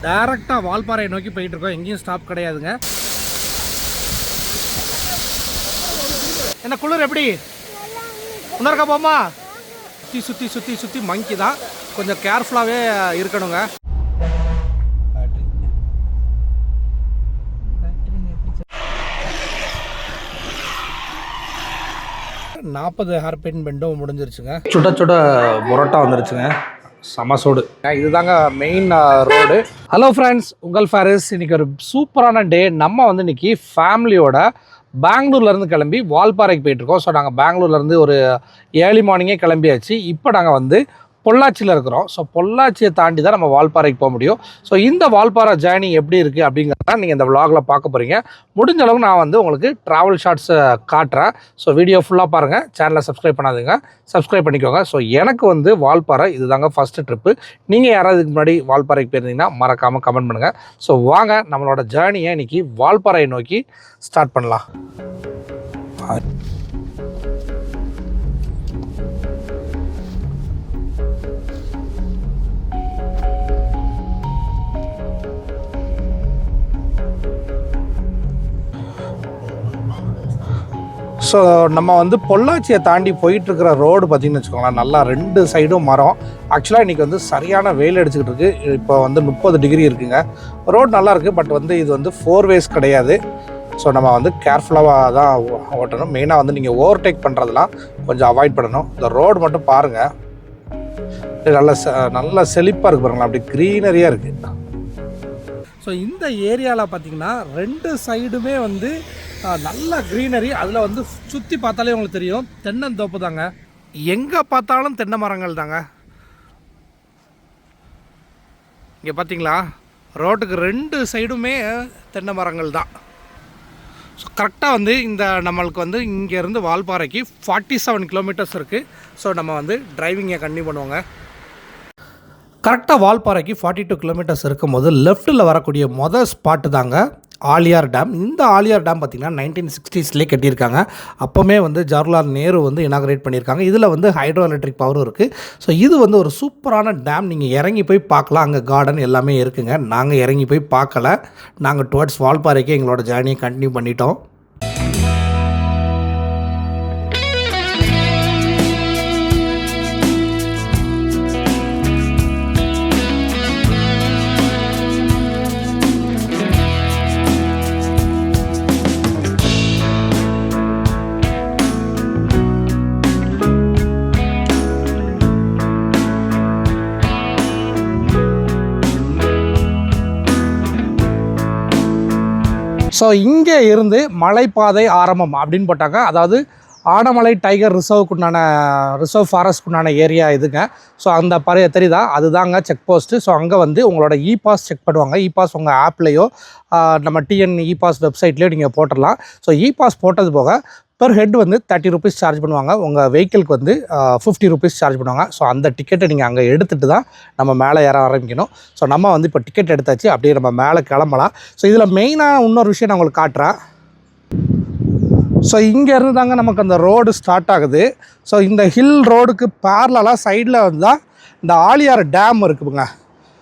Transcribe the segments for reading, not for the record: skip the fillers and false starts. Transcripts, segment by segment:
டைரக்டாக வால்பாறையை நோக்கி போயிட்டு இருக்கோம். எங்கேயும் ஸ்டாப் கிடையாதுங்க. என்ன குளிர் எப்படி உணர்க்க போமா? சுற்றி சுற்றி சுற்றி சுற்றி மங்கி தான், கொஞ்சம் கேர்ஃபுல்லாகவே இருக்கணுங்க. 40 ஹேர்பின் பெண்டும் முடிஞ்சிருச்சுங்க. சுட சுட புரோட்டா வந்துருச்சுங்க. சமசோடு இதுதாங்க மெயின் ரோடு. ஹலோ ஃப்ரெண்ட்ஸ், உங்கள் ஃபாரிஸ். இன்றைக்கி ஒரு சூப்பரான டே. நம்ம வந்து இன்றைக்கி ஃபேமிலியோட பெங்களூர்லேருந்து கிளம்பி வால்பாறைக்கு போயிட்டுருக்கோம். ஸோ நாங்கள் பெங்களூர்லேருந்து ஒரு ஏர்லி மார்னிங்கே கிளம்பியாச்சு. இப்போ நாங்கள் வந்து பொள்ளாச்சியில் இருக்கிறோம். ஸோ பொள்ளாச்சியை தாண்டி தான் நம்ம வால்பாறைக்கு போக முடியும். ஸோ இந்த வால்பாறை ஜேர்னி எப்படி இருக்குது அப்படிங்கிறத நீங்கள் இந்த விலாகில் பார்க்க போகிறீங்க. முடிஞ்ச அளவுக்கு நான் வந்து உங்களுக்கு ட்ராவல் ஷார்ட்ஸை காட்டுறேன். ஸோ வீடியோ ஃபுல்லாக பாருங்கள். சேனலை சப்ஸ்கிரைப் பண்ணாதுங்க, சப்ஸ்கிரைப் பண்ணிக்கோங்க. ஸோ எனக்கு வந்து வால்பாறை இதுதாங்க ஃபஸ்ட்டு ட்ரிப்பு. நீங்கள் யாராவது இதுக்கு முன்னாடி வால்பாறைக்கு போயிருந்தீங்கன்னா மறக்காமல் கமெண்ட் பண்ணுங்கள். ஸோ வாங்க நம்மளோட ஜேர்னியை இன்றைக்கி வால்பாறையை நோக்கி ஸ்டார்ட் பண்ணலாம். ஸோ நம்ம வந்து பொள்ளாச்சியை தாண்டி போயிட்டுருக்கிற ரோடு பார்த்திங்கன்னு வச்சுக்கோங்களேன், நல்லா 2 சைடும் மரம். ஆக்சுவலாக இன்றைக்கி வந்து சரியான வெயில் அடிச்சுக்கிட்டு இருக்குது. இப்போ வந்து 30 டிகிரி இருக்குங்க. ரோடு நல்லாயிருக்கு. பட் வந்து இது வந்து 4 வேஸ் கிடையாது. ஸோ நம்ம வந்து கேர்ஃபுல்லாக தான் ஓட்டணும். மெயினாக வந்து நீங்கள் ஓவர்டேக் பண்ணுறதுலாம் கொஞ்சம் அவாய்ட் பண்ணணும். இந்த ரோடு மட்டும் பாருங்கள், நல்ல செழிப்பாக இருக்குது பாருங்களேன், அப்படி க்ரீனரியாக இருக்குது. ஸோ இந்த ஏரியாவில் பார்த்திங்கன்னா 2 சைடுமே வந்து நல்ல க்ரீனரி. அதில் வந்து சுற்றி பார்த்தாலே உங்களுக்கு தெரியும், தென்னந்தோப்பு தாங்க. எங்கே பார்த்தாலும் தென்னை மரங்கள் தாங்க. இங்கே பார்த்தீங்களா, ரோட்டுக்கு 2 சைடுமே தென்னை மரங்கள் தான். ஸோ கரெக்டாக வந்து இந்த நம்மளுக்கு வந்து இங்கேருந்து வால்பாறைக்கு 47 கிலோமீட்டர்ஸ் இருக்குது. ஸோ நம்ம வந்து டிரைவிங்கை கண்டினியூ பண்ணுவோங்க. கரெக்டாக வால்பாறைக்கு 42 கிலோமீட்டர்ஸ் இருக்கும்போது லெஃப்ட்டில் வரக்கூடிய மொதல் ஸ்பாட்டு தாங்க ஆலியார் டேம். இந்த ஆலியார் டேம் பார்த்திங்கன்னா 1960ஸ்லேயே கட்டியிருக்காங்க. அப்போவுமே வந்து ஜவஹர்லால் நேரு வந்து இனாகரேட் பண்ணியிருக்காங்க. இதில் வந்து ஹைட்ரோ எலக்ட்ரிக் பவரும் இருக்குது. ஸோ இது வந்து ஒரு சூப்பரான டேம். நீங்கள் இறங்கி போய் பார்க்கலாம். அங்கே கார்டன் எல்லாமே இருக்குங்க. நாங்கள் இறங்கி போய் பார்க்கல. நாங்கள் டுவர்ட்ஸ் வால்பாறைக்கு எங்களோட ஜேர்னியை கண்டினியூ பண்ணிட்டோம். ஸோ இங்கே இருந்து மலைப்பாதை ஆரம்பம் அப்படின்னு போட்டாங்க. அதாவது ஆனமலை டைகர் ரிசர்வ் ஃபாரஸ்ட்க்குண்டான ஏரியா இதுங்க. ஸோ அந்த தெரியுதா, அதுதாங்க செக் போஸ்ட்டு. ஸோ அங்கே வந்து உங்களோட இ பாஸ் செக் பண்ணுவாங்க. இ பாஸ் உங்கள் ஆப்லேயோ நம்ம டிஎன் இ பாஸ் வெப்சைட்லேயோ நீங்கள் போட்டுடலாம். ஸோ இ பாஸ் போட்டது போக பெர் ஹெட் வந்து 30 ருபீஸ் சார்ஜ் பண்ணுவாங்க. உங்கள் வெஹிக்கிளுக்கு வந்து 50 ருபீஸ் சார்ஜ் பண்ணுவாங்க. ஸோ அந்த டிக்கெட்டை நீங்கள் அங்கே எடுத்துகிட்டு தான் நம்ம மேலே ஏற ஆரம்பிக்கணும். ஸோ நம்ம வந்து இப்போ டிக்கெட் எடுத்தாச்சு, அப்படியே நம்ம மேலே கிளம்பலாம். ஸோ இதில் மெயினாக இன்னொரு விஷயம் நான் உங்களுக்கு காட்டுறேன். ஸோ இங்கேருந்து தாங்க நமக்கு அந்த ரோடு ஸ்டார்ட் ஆகுது. ஸோ இந்த ஹில் ரோடுக்கு பேரலாக சைடில் வந்து தான் இந்த ஆலியார் டேம் இருக்குதுங்க.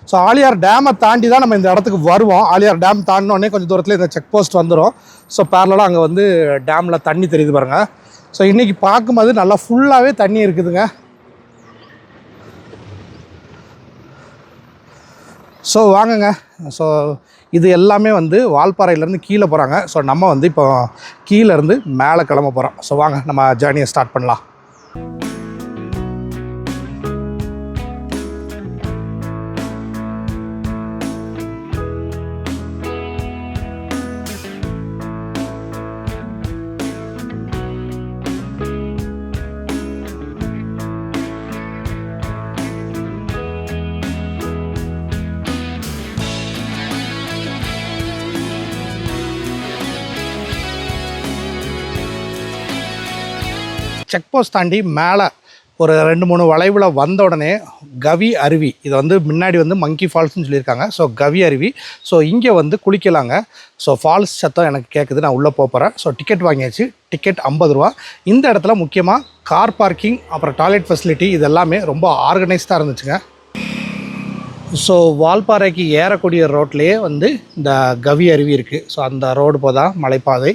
ஸோ ஆலியார் டேமை தாண்டி தான் நம்ம இந்த இடத்துக்கு வருவோம். ஆலியார் டேம் தாண்டினோடனே கொஞ்சம் தூரத்தில் இந்த செக் போஸ்ட் வந்துடும். ஸோ பேரலாக அங்கே வந்து டேமில் தண்ணி தெரியுது பாருங்கள். ஸோ இன்றைக்கி பார்க்கும்போது நல்லா ஃபுல்லாகவே தண்ணி இருக்குதுங்க. ஸோ வாங்குங்க. ஸோ இது எல்லாமே வந்து வால்பாறையிலேருந்து கீழே போகிறாங்க. ஸோ நம்ம வந்து இப்போ கீழேருந்து மேலே கிளம்ப போகிறோம். ஸோ வாங்க நம்ம ஜேர்னியை ஸ்டார்ட் பண்ணலாம். செக் போஸ்ட் தாண்டி மேலே ஒரு 2-3 வளைவில் வந்த உடனே கவி அருவி, இதை வந்து முன்னாடி வந்து மங்கி ஃபால்ஸ்னு சொல்லியிருக்காங்க. ஸோ கவி அருவி. ஸோ இங்கே வந்து குளிக்கலாங்க. ஸோ ஃபால்ஸ் சத்தம் எனக்கு கேட்குது, நான் உள்ளே போகிறேன். ஸோ டிக்கெட் வாங்கியாச்சு. டிக்கெட் 50 ரூபா. இந்த இடத்துல முக்கியமாக கார் பார்க்கிங், அப்புறம் டாய்லெட் ஃபெசிலிட்டி, இது எல்லாமே ரொம்ப ஆர்கனைஸ்டாக இருந்துச்சுங்க. ஸோ வால்பாறைக்கு ஏறக்கூடிய ரோட்லேயே வந்து இந்த கவி அருவி இருக்குது. ஸோ அந்த ரோடு போதான் மலைப்பாதை.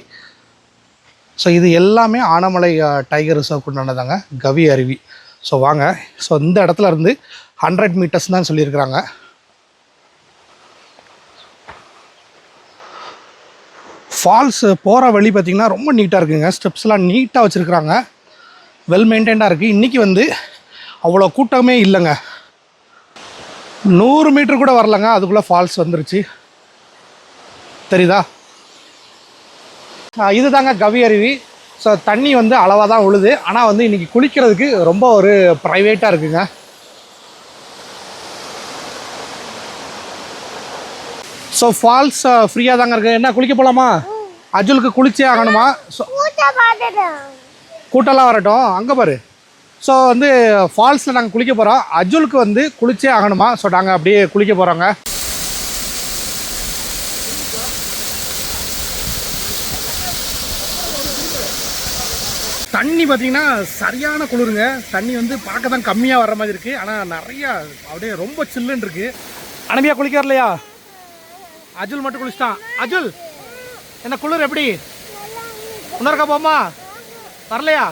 ஸோ இது எல்லாமே ஆனமலை டைகர் ரிசர்வ் கொண்டானதாங்க கவி அருவி. ஸோ வாங்க, ஸோ இந்த இடத்துல இருந்து 100 மீட்டர்ஸ் தான் சொல்லியிருக்கிறாங்க. ஃபால்ஸ் போகிற வழி பார்த்திங்கன்னா ரொம்ப நீட்டாக இருக்குங்க. ஸ்டெப்ஸ்லாம் நீட்டாக வச்சுருக்குறாங்க, வெல் மெயின்டைன்டாக இருக்குது. இன்றைக்கி வந்து அவ்வளோ கூட்டமே இல்லைங்க. 100 மீட்டர் கூட வரலங்க, அதுக்குள்ளே ஃபால்ஸ் வந்துருச்சு. தெரியுதா? இது தாங்க கவி அருவி. ஸோ தண்ணி வந்து அளவாக தான் உழுது. ஆனால் வந்து இன்றைக்கி குளிக்கிறதுக்கு ரொம்ப ஒரு ப்ரைவேட்டாக இருக்குங்க. ஸோ ஃபால்ஸ் ஃப்ரீயாக தாங்க இருக்குது. என்ன குளிக்க போகலாமா? அஜுலுக்கு குளிச்சே ஆகணுமா? ஸோ கூட்டம்லாம் வரட்டும், அங்கே பாரு. ஸோ வந்து ஃபால்ஸில் நாங்கள் குளிக்க போகிறோம். அஜுலுக்கு வந்து குளிச்சே ஆகணுமா? ஸோ நாங்கள் அப்படியே குளிக்க போகிறோங்க. தண்ணி பார்த்திங்கன்னா சரியான குளிருங்க. தண்ணி வந்து பார்க்க தான் கம்மியாக வர்ற மாதிரி இருக்குது, ஆனால் நிறையா அப்படியே ரொம்ப சில்லுன்னு இருக்குது. அனபியா குளிக்க வரலையா? அஜுல் மட்டும் குளிச்சிட்டான். அஜுல், என்ன குளிர் எப்படி? இன்னொருக்கா போமா? வரலையா?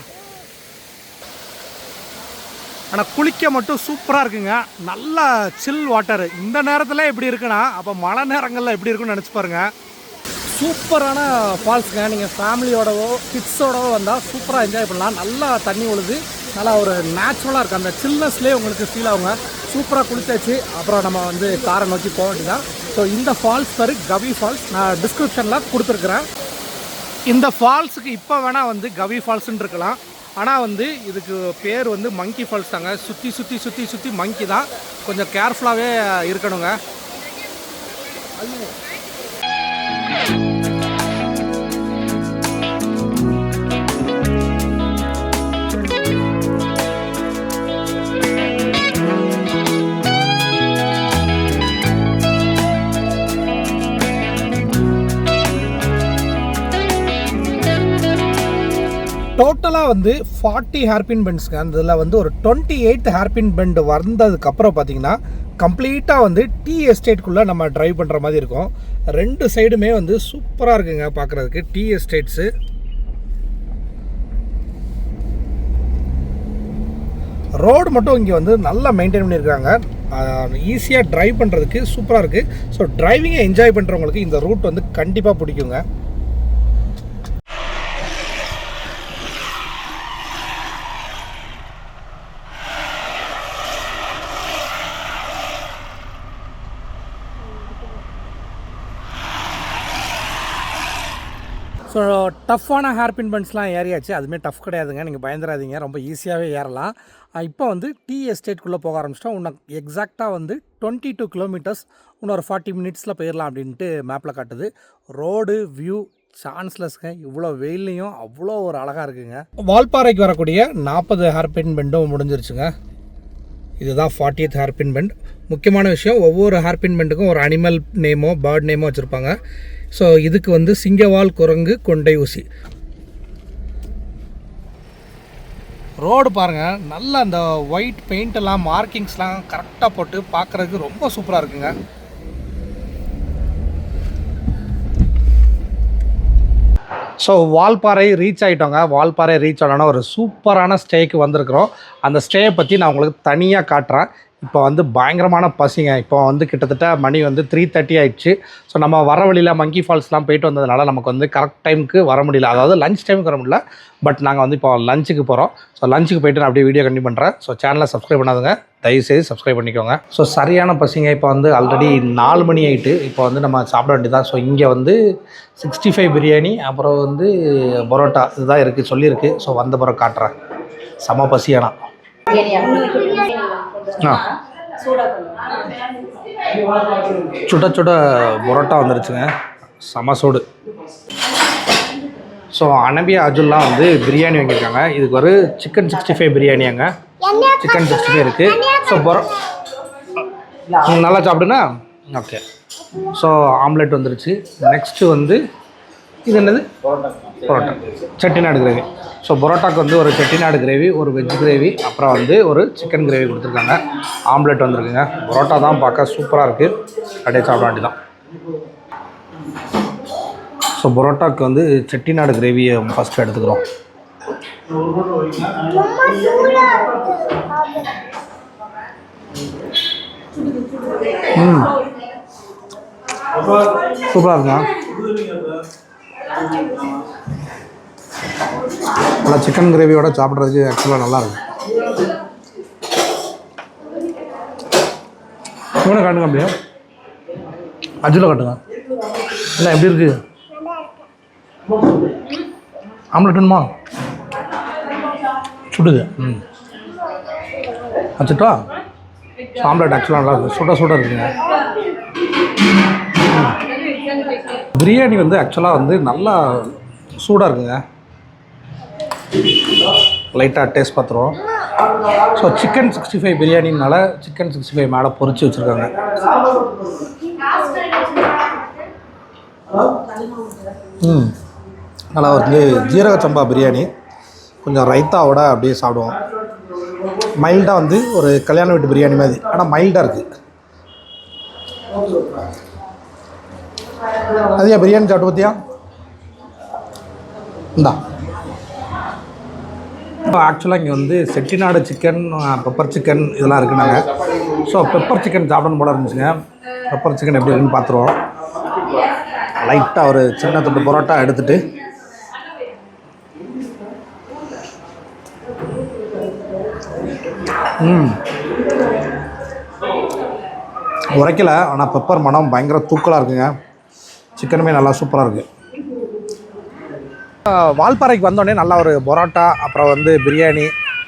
ஆனால் குளிக்க மட்டும் சூப்பராக இருக்குங்க. நல்லா சில் வாட்டர். இந்த நேரத்தில் எப்படி இருக்குன்னா அப்போ மழை நேரங்களில் எப்படி இருக்குன்னு நினச்சி பாருங்கள். சூப்பரான ஃபால்ஸுங்க. நீங்கள் ஃபேமிலியோடவோ கிட்ஸோடவோ வந்தால் சூப்பராக என்ஜாய் பண்ணலாம். நல்லா தண்ணி உழுது, நல்லா ஒரு நேச்சுரலாக இருக்குது. அந்த சில்னஸ்லேயே உங்களுக்கு ஃபீல் ஆகுங்க. சூப்பராக குளிச்சாச்சு. அப்புறம் நம்ம வந்து காரை நோக்கி போக வேண்டியதான். ஸோ இந்த ஃபால்ஸ் பேர் கவி ஃபால்ஸ். நான் டிஸ்கிரிப்ஷனில் கொடுத்துருக்குறேன். இந்த ஃபால்ஸுக்கு இப்போ வேணால் வந்து கவி ஃபால்ஸுன்னு இருக்கலாம், ஆனால் வந்து இதுக்கு பேர் வந்து மங்கி ஃபால்ஸ் தாங்க. சுற்றி சுற்றி சுற்றி சுற்றி மங்கி தான். கொஞ்சம் கேர்ஃபுல்லாகவே இருக்கணுங்க. டோட்டலாக வந்து 40 ஹேர்பின் பெண்ட்ஸுங்க. அந்த இதில் வந்து ஒரு 28 ஹேர்பின் பெண்டு வந்ததுக்கப்புறம் பார்த்திங்கன்னா கம்ப்ளீட்டாக வந்து டீ எஸ்டேட்குள்ளே நம்ம ட்ரைவ் பண்ணுற மாதிரி இருக்கும். 2 சைடுமே வந்து சூப்பராக இருக்குங்க பார்க்குறதுக்கு. டீ எஸ்டேட்ஸு, ரோடு மட்டும் இங்கே வந்து நல்லா மெயின்டைன் பண்ணியிருக்காங்க. ஈஸியாக ட்ரைவ் பண்ணுறதுக்கு சூப்பராக இருக்குது. ஸோ டிரைவிங்கை என்ஜாய் பண்ணுறவங்களுக்கு இந்த ரூட் வந்து கண்டிப்பாக பிடிக்குங்க. ஸோ டஃப்பான ஹேர்பின் பன்ஸ்லாம் ஏறியாச்சு. அதுவுமே டஃப் கிடையாதுங்க, நீங்கள் பயந்துடாதீங்க, ரொம்ப ஈஸியாகவே ஏறலாம். இப்போ வந்து டீ எஸ்டேட்குள்ளே போக ஆரம்பிச்சிட்டோம். இன்னும் எக்ஸாக்டாக வந்து 22 கிலோமீட்டர்ஸ், இன்னொரு 40 மினிட்ஸில் போயிடலாம் அப்படின்ட்டு மேப்பில் காட்டுது. ரோடு வியூ சான்ஸ்லெஸ்ங்க. இவ்வளோ வெயிலையும் அவ்வளோ ஒரு அழகாக இருக்குங்க. வால்பாறைக்கு வரக்கூடிய 40 ஹேர்பின் பெண்டும் முடிஞ்சிருச்சுங்க. இதுதான் 40th ஹேர்பின் பெண்ட். முக்கியமான விஷயம், ஒவ்வொரு ஹேர்பின் பெண்டுக்கும் ஒரு அனிமல் நேமோ பேர்ட் நேமோ வச்சுருப்பாங்க. ஸோ இதுக்கு வந்து சிங்கவால், குரங்கு, கொண்டை ஊசி. ரோடு பாருங்கள், நல்லா அந்த ஒயிட் பெயிண்டெல்லாம் மார்க்கிங்ஸ்லாம் கரெக்டாக போட்டு பார்க்குறதுக்கு ரொம்ப சூப்பராக இருக்குங்க. ஸோ வால்பாறை ரீச் ஆகிட்டோங்க. வால்பாறை ரீச் ஆனோன்னா ஒரு சூப்பரான ஸ்டேக்கு வந்திருக்கிறோம். அந்த ஸ்டேயை பற்றி நான் உங்களுக்கு தனியாக காட்டுறேன். இப்போ வந்து பயங்கரமான பசிங்க. இப்போ வந்து கிட்டத்தட்ட மணி வந்து 3:30 ஆகிடுச்சு. ஸோ நம்ம வர வழியில் மங்கி ஃபால்ஸ்லாம் போயிட்டு வந்ததுனால நமக்கு வந்து கரெக்ட் டைமுக்கு வர முடியல. அதாவது லஞ்ச் டைமுக்கு வர முடியல. பட் நாங்கள் வந்து இப்போ லஞ்சுக்கு போகிறோம். ஸோ லஞ்சுக்கு போய்ட்டு நான் அப்படியே வீடியோ கண்டினியூ பண்ணுறேன். ஸோ சேனலை சப்ஸ்கிரைப் பண்ணாதுங்க, தயவுசெய்து சப்ஸ்கிரைப் பண்ணிக்கோங்க. ஸோ சரியான பசிங்க. இப்போ வந்து ஆல்ரெடி 4 மணி ஆகிட்டு. இப்போ வந்து நம்ம சாப்பிட வேண்டியதான். ஸோ இங்கே வந்து 65 பிரியாணி, அப்புறம் வந்து பரோட்டா, இதுதான் இருக்குது சொல்லியிருக்கு. ஸோ வந்த பிறகு காட்டுறேன். செம பசியானா சுட சுட பரோட்டா வந்துருச்சுங்க, செம சூடு. ஸோ அனபியா அஜுல்லாம் வந்து பிரியாணி வாங்கியிருக்காங்க. இதுக்கு ஒரு சிக்கன் 65 பிரியாணியாங்க. சிக்கன் 65 இருக்குது. ஸோ நல்லா சாப்பிடுனா ஓகே. ஸோ ஆம்லெட் வந்துருச்சு. நெக்ஸ்ட்டு வந்து இது என்னது? பரோட்டா செட்டிநாடு கிரேவி. ஸோ பரோட்டாக்கு வந்து ஒரு செட்டிநாடு கிரேவி, ஒரு வெஜ் கிரேவி, அப்புறம் வந்து ஒரு சிக்கன் கிரேவி கொடுத்துருக்காங்க. ஆம்லெட் வந்துருக்குங்க. பரோட்டா தான் பார்க்க சூப்பராக இருக்குது. அப்படியே சாப்பிட வேண்டியதான். ஸோ பரோட்டாக்கு வந்து செட்டிநாடு கிரேவியை ஃபஸ்ட்டு எடுத்துக்கிறோம். சூப்பராக இருக்குங்க. நல்லா சிக்கன் கிரேவியோட சாப்பிட்றதுக்கு ஆக்சுவலாக நல்லாயிருக்கும். இவனை காட்டுங்க, அப்படியே அஜில் காட்டுங்க. இல்லை எப்படி இருக்குது? ஆம்லெட் வேணுமா? சுடுது. வச்சுட்டா? ஆம்லெட் ஆக்சுவலாக நல்லா இருக்குது. சுட இருக்குங்க. பிரியாணி வந்து ஆக்சுவலாக வந்து நல்லா சூடாக இருக்குங்க. லைட்டாக டேஸ்ட் பார்த்துருவோம். ஸோ சிக்கன் 65 பிரியாணினால சிக்கன் 65 மேலே பொரிச்சு வச்சுருக்காங்க. நல்லா வந்து ஜீரக சம்பா பிரியாணி கொஞ்சம் ரைத்தாவோட அப்படியே சாப்பிடுவோம். மைல்டாக வந்து ஒரு கல்யாண வீட்டு பிரியாணி மாதிரி, ஆனால் மைல்டாக இருக்குது. அதியா பிரியாணி சாப்பிட்டு பார்த்தியா? இந்தா. இப்போ ஆக்சுவலாக இங்கே வந்து செட்டிநாடு சிக்கன், பெப்பர் சிக்கன் இதெல்லாம் இருக்குனாங்க. ஸோ பெப்பர் சிக்கன் சாப்பிடணும் போல இருந்துச்சுங்க. பெப்பர் சிக்கன் எப்படி இருக்குன்னு பார்த்துருவோம். லைட்டாக ஒரு சின்ன துண்டு பரோட்டா எடுத்துகிட்டு உரைக்கலை, ஆனால் பெப்பர் மனம் பயங்கர தூக்கலாக இருக்குங்க. சிக்கனுமே நல்லா சூப்பராக இருக்குது. வால்பாறைக்கு வந்தோடனே நல்லா ஒரு பரோட்டா, அப்புறம் வந்து பிரியாணி,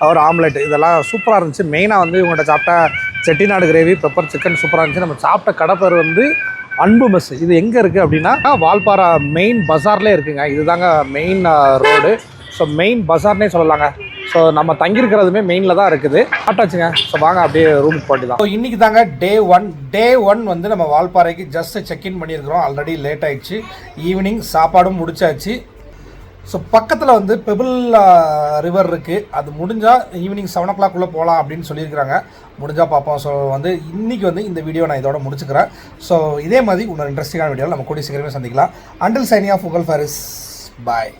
ஒரு ஆம்லெட் இதெல்லாம் சூப்பராக இருந்துச்சு. மெயினாக வந்து இவங்கள்ட்ட சாப்பிட்ட செட்டிநாடு கிரேவி, பெப்பர் சிக்கன் சூப்பராக இருந்துச்சு. நம்ம சாப்பிட்ட கடை பேர் வந்து அன்பு மெஸ். இது எங்கே இருக்குது அப்படின்னா வால்பாறை மெயின் பஸார்லேயே இருக்குங்க. இதுதாங்க மெயின் ரோடு. ஸோ மெயின் பஸார்னே சொல்லலாங்க. ஸோ நம்ம தங்கியிருக்கிறதுமே மெயினில் தான் இருக்குது. ஆட்டாச்சுங்க. ஸோ வாங்க அப்படியே ரூமுக்கு போட்டுதான். ஸோ இன்றைக்கி தாங்க டே ஒன் வந்து நம்ம வால்பாறைக்கு ஜஸ்ட் செக்இன் பண்ணியிருக்கிறோம். ஆல்ரெடி லேட் ஆகிடுச்சு. ஈவினிங் சாப்பாடும் முடிச்சாச்சு. ஸோ பக்கத்தில் வந்து பெபிள் ரிவர் இருக்குது. அது முடிஞ்சால் ஈவினிங் 7 o'clock போகலாம் அப்படின்னு சொல்லியிருக்கிறாங்க. முடிஞ்சால் பார்ப்போம். ஸோ வந்து இன்றைக்கி வந்து இந்த வீடியோ நான் இதோட முடிச்சுக்கிறேன். ஸோ இதே மாதிரி இன்னொரு இன்ட்ரெஸ்டிங்கான வீடியோவில் நம்ம கூடிய சீக்கிரமே சந்திக்கலாம். அண்டில் சைனிங் ஆஃப் உங்கள் ஃபாரிஸ். பாய்.